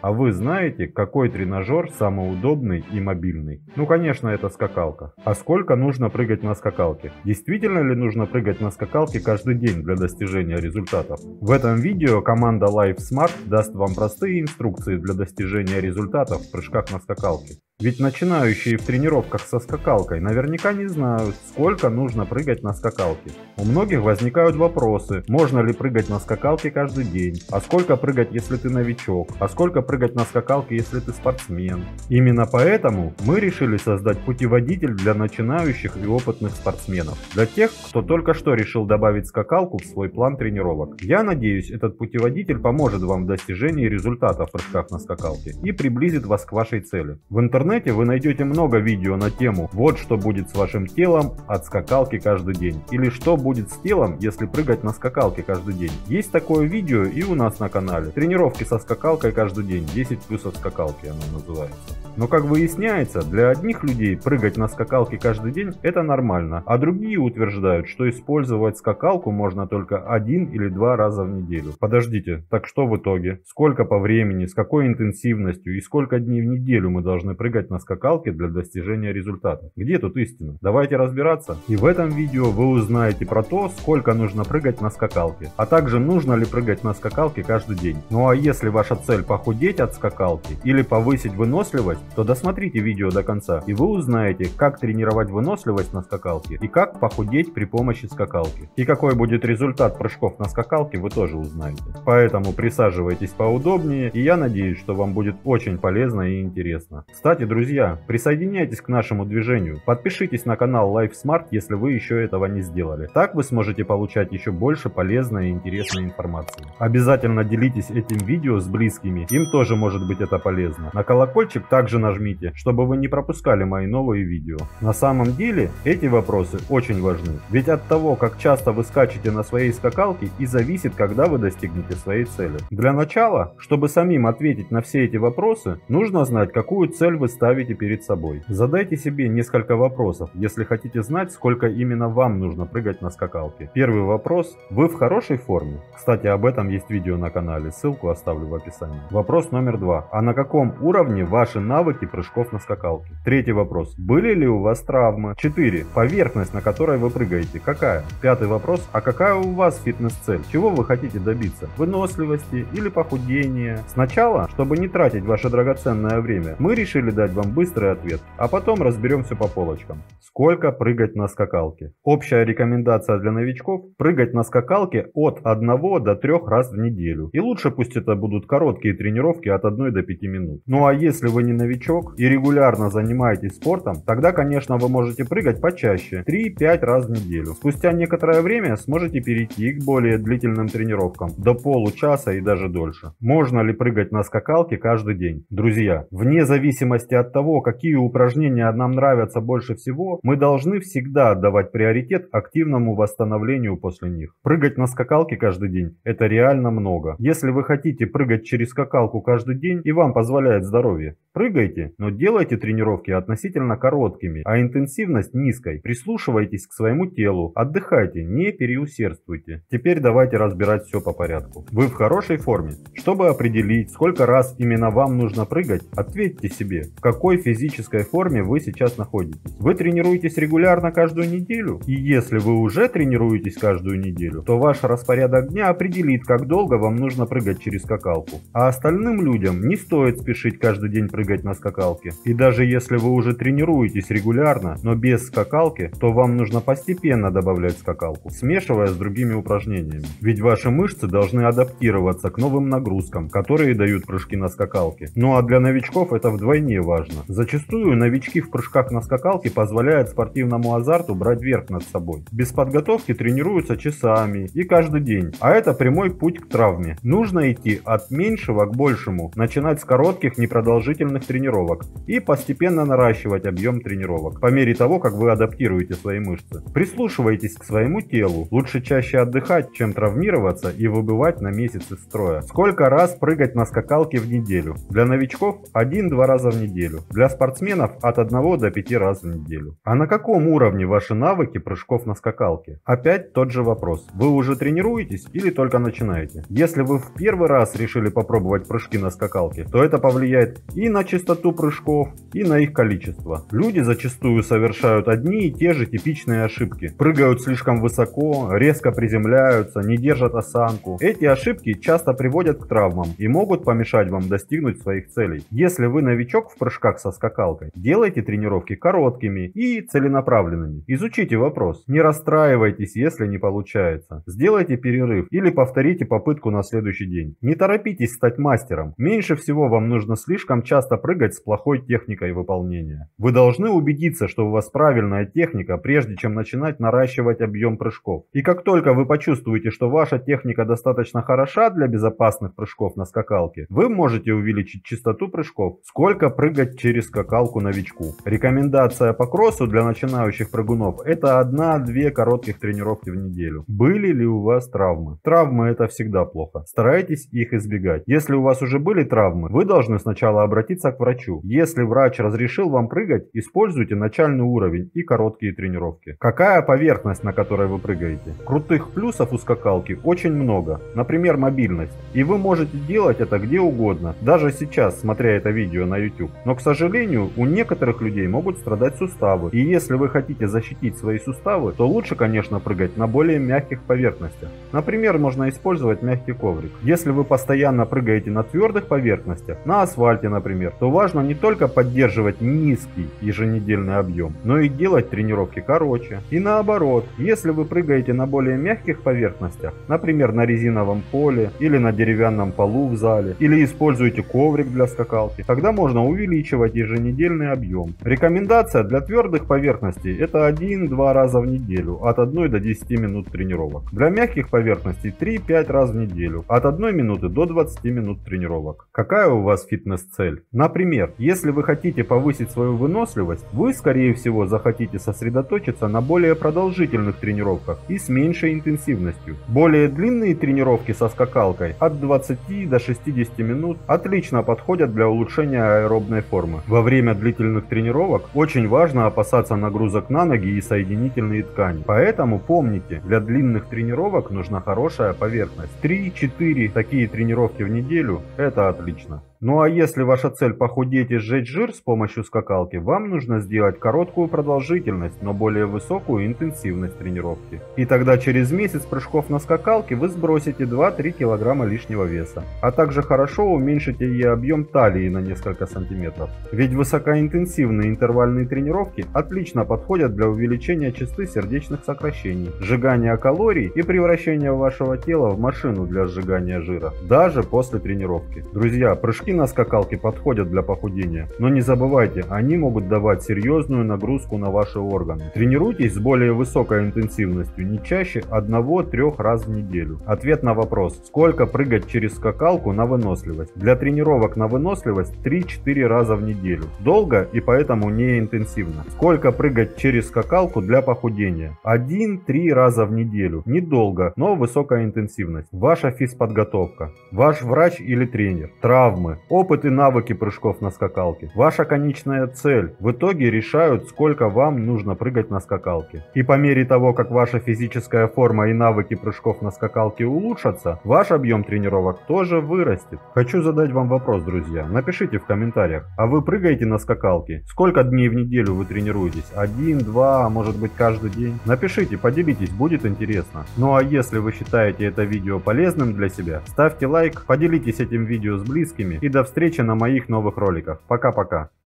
А вы знаете, какой тренажер самый удобный и мобильный? Ну, конечно, это скакалка. А сколько нужно прыгать на скакалке? Действительно ли нужно прыгать на скакалке каждый день для достижения результатов? В этом видео команда LifeSmart даст вам простые инструкции для достижения результатов в прыжках на скакалке. Ведь начинающие в тренировках со скакалкой наверняка не знают, сколько нужно прыгать на скакалке. У многих возникают вопросы, можно ли прыгать на скакалке каждый день, а сколько прыгать, если ты новичок, а сколько прыгать на скакалке, если ты спортсмен. Именно поэтому мы решили создать путеводитель для начинающих и опытных спортсменов, для тех, кто только что решил добавить скакалку в свой план тренировок. Я надеюсь, этот путеводитель поможет вам в достижении результатов в прыжках на скакалке и приблизит вас к вашей цели. В интернете вы найдете много видео на тему «Вот что будет с вашим телом от скакалки каждый день» или «Что будет с телом, если прыгать на скакалке каждый день». Есть такое видео и у нас на канале. Тренировки со скакалкой каждый день, 10 плюсов скакалки оно называется. Но как выясняется, для одних людей прыгать на скакалке каждый день это нормально, а другие утверждают, что использовать скакалку можно только 1 или 2 раза в неделю. Подождите, так что в итоге? Сколько по времени, с какой интенсивностью и сколько дней в неделю мы должны прыгать на скакалке для достижения результата? Где тут истина? Давайте разбираться. И в этом видео вы узнаете про то, сколько нужно прыгать на скакалке, а также нужно ли прыгать на скакалке каждый день. Ну а если ваша цель похудеть от скакалки или повысить выносливость, то досмотрите видео до конца и вы узнаете, как тренировать выносливость на скакалке и как похудеть при помощи скакалки. И какой будет результат прыжков на скакалке, вы тоже узнаете. Поэтому присаживайтесь поудобнее, и я надеюсь, что вам будет очень полезно и интересно. Кстати, друзья, присоединяйтесь к нашему движению, подпишитесь на канал LifeSmart, если вы еще этого не сделали. Так вы сможете получать еще больше полезной и интересной информации. Обязательно делитесь этим видео с близкими, им тоже может быть это полезно. На колокольчик также нажмите, чтобы вы не пропускали мои новые видео. На самом деле, эти вопросы очень важны, ведь от того, как часто вы скачете на своей скакалке, и зависит, когда вы достигнете своей цели. Для начала, чтобы самим ответить на все эти вопросы, нужно знать, какую цель вы ставите перед собой. Задайте себе несколько вопросов, если хотите знать, сколько именно вам нужно прыгать на скакалке. Первый вопрос: вы в хорошей форме? Кстати, об этом есть видео на канале, ссылку оставлю в описании. Вопрос номер 2: а на каком уровне ваши навыки прыжков на скакалке? Третий вопрос: были ли у вас травмы? 4. Поверхность, на которой вы прыгаете, какая? Пятый вопрос: а какая у вас фитнес-цель? Чего вы хотите добиться? Выносливости или похудения? Сначала, чтобы не тратить ваше драгоценное время, мы решили дать вам быстрый ответ, а потом разберем все по полочкам. Сколько прыгать на скакалке? Общая рекомендация для новичков: прыгать на скакалке от 1 до 3 раз в неделю. И лучше пусть это будут короткие тренировки от 1 до 5 минут. Ну а если вы не новичок и регулярно занимаетесь спортом, тогда, конечно, вы можете прыгать почаще, 3-5 раз в неделю. Спустя некоторое время сможете перейти к более длительным тренировкам, до получаса и даже дольше. Можно ли прыгать на скакалке каждый день? Друзья, вне зависимости от того, какие упражнения нам нравятся больше всего, мы должны всегда отдавать приоритет активному восстановлению после них. Прыгать на скакалке каждый день – это реально много. Если вы хотите прыгать через скакалку каждый день и вам позволяет здоровье, прыгайте, но делайте тренировки относительно короткими, а интенсивность низкой. Прислушивайтесь к своему телу, отдыхайте, не переусердствуйте. Теперь давайте разбирать все по порядку. Вы в хорошей форме? Чтобы определить, сколько раз именно вам нужно прыгать, ответьте себе, в какой физической форме вы сейчас находитесь. Вы тренируетесь регулярно каждую неделю? И если вы уже тренируетесь каждую неделю, то ваш распорядок дня определит, как долго вам нужно прыгать через скакалку. А остальным людям не стоит спешить каждый день прыгать на скакалке. И даже если вы уже тренируетесь регулярно, но без скакалки, то вам нужно постепенно добавлять скакалку, смешивая с другими упражнениями. Ведь ваши мышцы должны адаптироваться к новым нагрузкам, которые дают прыжки на скакалке. Ну а для новичков это вдвойне важно. Зачастую новички в прыжках на скакалке позволяют спортивному азарту брать верх над собой. Без подготовки тренируются часами и каждый день, а это прямой путь к травме. Нужно идти от меньшего к большему, начинать с коротких непродолжительных тренировок и постепенно наращивать объем тренировок по мере того, как вы адаптируете свои мышцы. Прислушивайтесь к своему телу. Лучше чаще отдыхать, чем травмироваться и выбывать на месяц из строя. Сколько раз прыгать на скакалке в неделю? Для новичков 1-2 раза в неделю. неделю. Для спортсменов от 1 до 5 раз в неделю. А на каком уровне ваши навыки прыжков на скакалке? Опять тот же вопрос. Вы уже тренируетесь или только начинаете? Если вы в первый раз решили попробовать прыжки на скакалке, то это повлияет и на частоту прыжков, и на их количество. Люди зачастую совершают одни и те же типичные ошибки. Прыгают слишком высоко, резко приземляются, не держат осанку. Эти ошибки часто приводят к травмам и могут помешать вам достигнуть своих целей. Если вы новичок в прыжках со скакалкой, делайте тренировки короткими и целенаправленными. Изучите вопрос. Не расстраивайтесь, если не получается. Сделайте перерыв или повторите попытку на следующий день. Не торопитесь стать мастером. Меньше всего вам нужно слишком часто прыгать с плохой техникой выполнения. Вы должны убедиться, что у вас правильная техника, прежде чем начинать наращивать объем прыжков. И как только вы почувствуете, что ваша техника достаточно хороша для безопасных прыжков на скакалке, вы можете увеличить частоту прыжков. Сколько прыгать через скакалку новичку? Рекомендация по кроссу для начинающих прыгунов — это 1-2 коротких тренировки в неделю. Были ли у вас травмы? Травмы — это всегда плохо. Старайтесь их избегать. Если у вас уже были травмы, вы должны сначала обратиться к врачу. Если врач разрешил вам прыгать, используйте начальный уровень и короткие тренировки. Какая поверхность, на которой вы прыгаете? Крутых плюсов у скакалки очень много. Например, мобильность. И вы можете делать это где угодно, даже сейчас, смотря это видео на YouTube. Но, к сожалению, у некоторых людей могут страдать суставы. И если вы хотите защитить свои суставы, то лучше, конечно, прыгать на более мягких поверхностях. Например, можно использовать мягкий коврик. Если вы постоянно прыгаете на твердых поверхностях, на асфальте, например, то важно не только поддерживать низкий еженедельный объем, но и делать тренировки короче. И наоборот, если вы прыгаете на более мягких поверхностях, например, на резиновом поле или на деревянном полу в зале, или используете коврик для скакалки, тогда можно увеличивать еженедельный объем. Рекомендация для твердых поверхностей — это 1-2 раза в неделю, от 1 до 10 минут тренировок. Для мягких поверхностей 3-5 раз в неделю, от 1 минуты до 20 минут тренировок. Какая у вас фитнес-цель? Например, если вы хотите повысить свою выносливость, вы, скорее всего, захотите сосредоточиться на более продолжительных тренировках и с меньшей интенсивностью. Более длинные тренировки со скакалкой от 20 до 60 минут отлично подходят для улучшения аэробной формы. Во время длительных тренировок очень важно опасаться нагрузок на ноги и соединительные ткани. Поэтому помните, для длинных тренировок нужна хорошая поверхность. 3-4 такие тренировки в неделю — это отлично. Ну а если ваша цель похудеть и сжечь жир с помощью скакалки, вам нужно сделать короткую продолжительность, но более высокую интенсивность тренировки. И тогда через месяц прыжков на скакалке вы сбросите 2-3 килограмма лишнего веса, а также хорошо уменьшите и объем талии на несколько сантиметров. Ведь высокоинтенсивные интервальные тренировки отлично подходят для увеличения частоты сердечных сокращений, сжигания калорий и превращения вашего тела в машину для сжигания жира, даже после тренировки. Друзья, прыжки на скакалке подходят для похудения, но не забывайте, они могут давать серьезную нагрузку на ваши органы. Тренируйтесь с более высокой интенсивностью, не чаще 1-3 раз в неделю. Ответ на вопрос: сколько прыгать через скакалку на выносливость? Для тренировок на выносливость 3-4 раза в неделю. Долго и поэтому не интенсивно. Сколько прыгать через скакалку для похудения? 1-3 раза в неделю. Недолго, но высокая интенсивность. Ваша физподготовка, ваш врач или тренер, травмы, опыт и навыки прыжков на скакалке, ваша конечная цель в итоге решают, сколько вам нужно прыгать на скакалке. И по мере того, как ваша физическая форма и навыки прыжков на скакалке улучшатся, ваш объем тренировок тоже вырастет. Хочу задать вам вопрос, друзья. Напишите в комментариях, а вы прыгаете на скакалке? Сколько дней в неделю вы тренируетесь? 1-2, а может быть каждый день? Напишите, поделитесь, будет интересно. Ну а если вы считаете это видео полезным для себя, ставьте лайк, поделитесь этим видео с близкими и до встречи на моих новых роликах. Пока-пока.